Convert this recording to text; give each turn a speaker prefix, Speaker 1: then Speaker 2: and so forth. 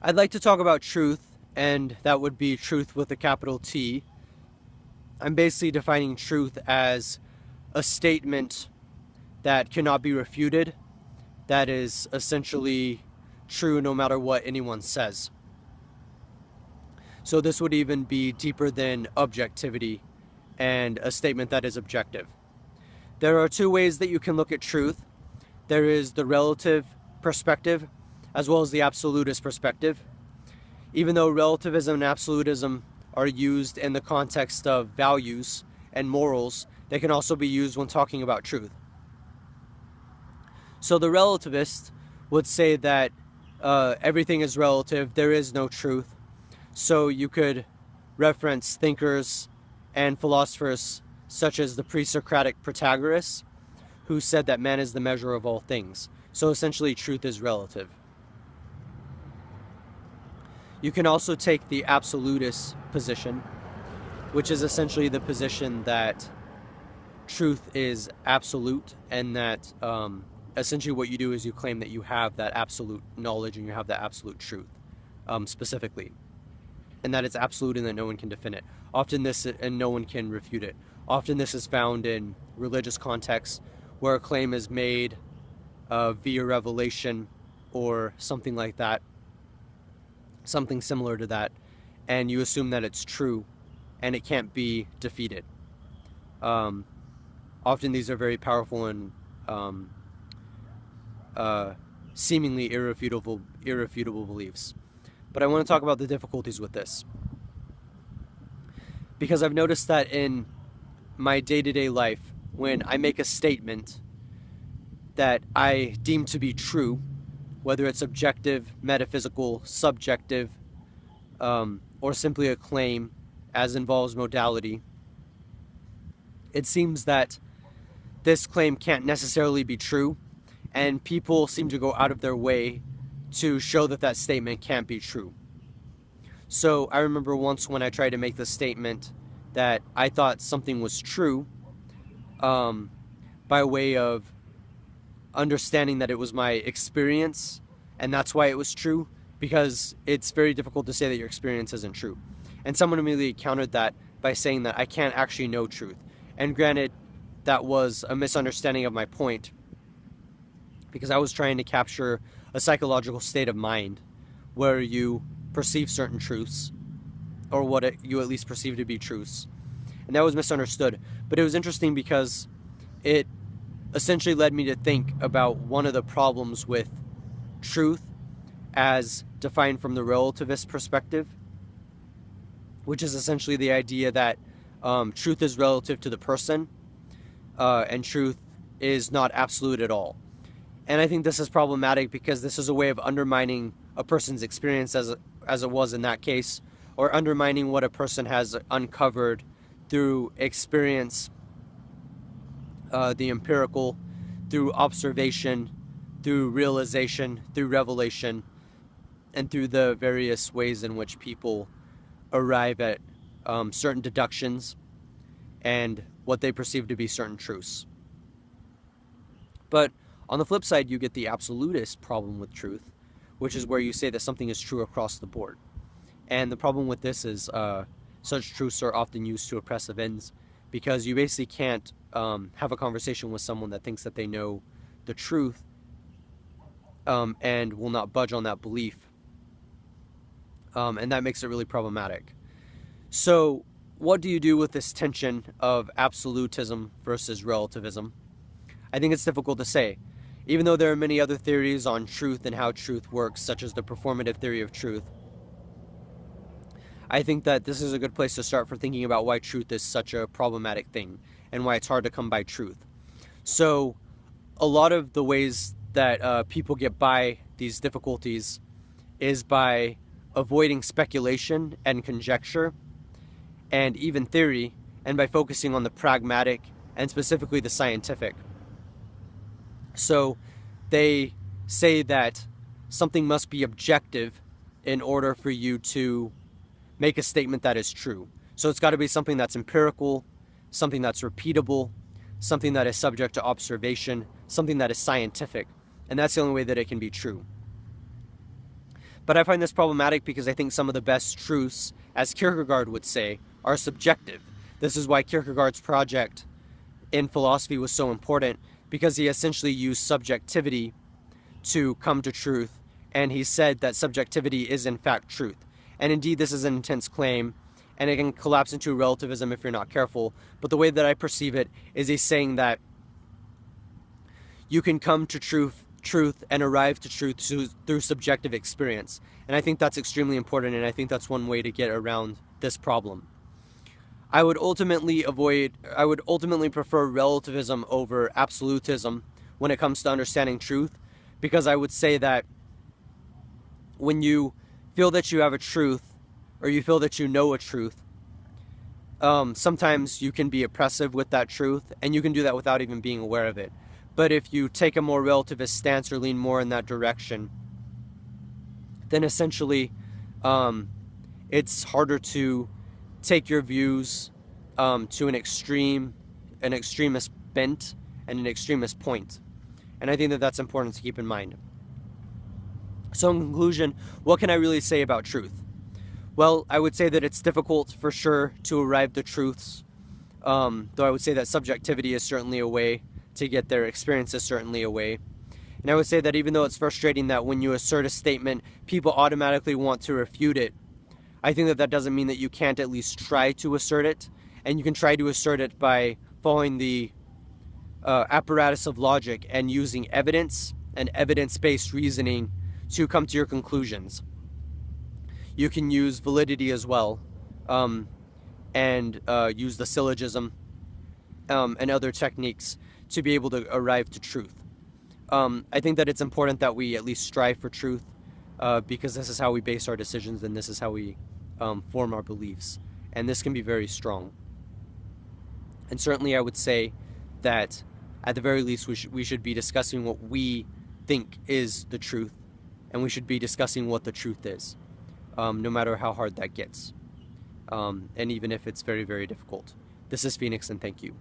Speaker 1: I'd like to talk about truth, and that would be truth with a capital T. I'm basically defining truth as a statement that cannot be refuted, that is essentially true no matter what anyone says. So this would even be deeper than objectivity and a statement that is objective. There are two ways that you can look at truth. There is the relative perspective as well as the absolutist perspective. Even though relativism and absolutism are used in the context of values and morals, they can also be used when talking about truth. So the relativist would say that everything is relative, there is no truth. So you could reference thinkers and philosophers such as the pre-Socratic Protagoras, who said that man is the measure of all things. So essentially, truth is relative. You can also take the absolutist position, which is essentially the position that truth is absolute, and that essentially what you do is you claim that you have that absolute knowledge and you have that absolute truth, specifically, and that it's absolute and that no one can defend it. Often this, and no one can refute it. Often this is found in religious contexts where a claim is made via revelation or something like that, something similar to that, and you assume that it's true and it can't be defeated. Often these are very powerful and seemingly irrefutable beliefs. But I want to talk about the difficulties with this, because I've noticed that in my day-to-day life, when I make a statement that I deem to be true, whether it's objective, metaphysical, subjective, or simply a claim as involves modality, it seems that this claim can't necessarily be true, and people seem to go out of their way to show that that statement can't be true. So I remember once when I tried to make the statement that I thought something was true, by way of understanding that it was my experience and that's why it was true, because it's very difficult to say that your experience isn't true. And someone immediately countered that by saying that I can't actually know truth. And granted, that was a misunderstanding of my point, because I was trying to capture a psychological state of mind where you perceive certain truths, or what you at least perceive to be truths. And that was misunderstood. But it was interesting because it essentially led me to think about one of the problems with truth as defined from the relativist perspective, which is essentially the idea that truth is relative to the person, and truth is not absolute at all. And I think this is problematic because this is a way of undermining a person's experience as it was in that case, or undermining what a person has uncovered through experience, the empirical, through observation, through realization, through revelation, and through the various ways in which people arrive at certain deductions and what they perceive to be certain truths. But on the flip side, you get the absolutist problem with truth, which is where you say that something is true across the board. And the problem with this is such truths are often used to oppressive ends, because you basically can't have a conversation with someone that thinks that they know the truth and will not budge on that belief. And that makes it really problematic. So what do you do with this tension of absolutism versus relativism? I think it's difficult to say. Even though there are many other theories on truth and how truth works, such as the performative theory of truth, I think that this is a good place to start for thinking about why truth is such a problematic thing and why it's hard to come by truth. So a lot of the ways that people get by these difficulties is by avoiding speculation and conjecture and even theory, and by focusing on the pragmatic and specifically the scientific. So they say that something must be objective in order for you to make a statement that is true. So it's got to be something that's empirical, something that's repeatable, something that is subject to observation, something that is scientific. And that's the only way that it can be true. But I find this problematic because I think some of the best truths, as Kierkegaard would say, are subjective. This is why Kierkegaard's project in philosophy was so important, because he essentially used subjectivity to come to truth, and he said that subjectivity is in fact truth. And indeed, this is an intense claim, and it can collapse into relativism if you're not careful. But the way that I perceive it is he's saying that you can come to truth and arrive to truth through subjective experience. And I think that's extremely important, and I think that's one way to get around this problem. I would ultimately prefer relativism over absolutism when it comes to understanding truth, because I would say that when you feel that you have a truth, or you feel that you know a truth, sometimes you can be oppressive with that truth, and you can do that without even being aware of it. But if you take a more relativist stance or lean more in that direction, then essentially it's harder to take your views to an extremist bent and an extremist point. And I think that that's important to keep in mind. So in conclusion, what can I really say about truth? Well, I would say that it's difficult for sure to arrive to truths, though I would say that subjectivity is certainly a way to get there, experience is certainly a way. And I would say that even though it's frustrating that when you assert a statement, people automatically want to refute it, I think that that doesn't mean that you can't at least try to assert it, and you can try to assert it by following the apparatus of logic and using evidence and evidence-based reasoning to come to your conclusions. You can use validity as well, and use the syllogism and other techniques to be able to arrive to truth. I think that it's important that we at least strive for truth, because this is how we base our decisions, and this is how we form our beliefs. And this can be very strong. And certainly I would say that at the very least we should be discussing what we think is the truth, and we should be discussing what the truth is, no matter how hard that gets, and even if it's very, very difficult. This is Phoenix, and thank you.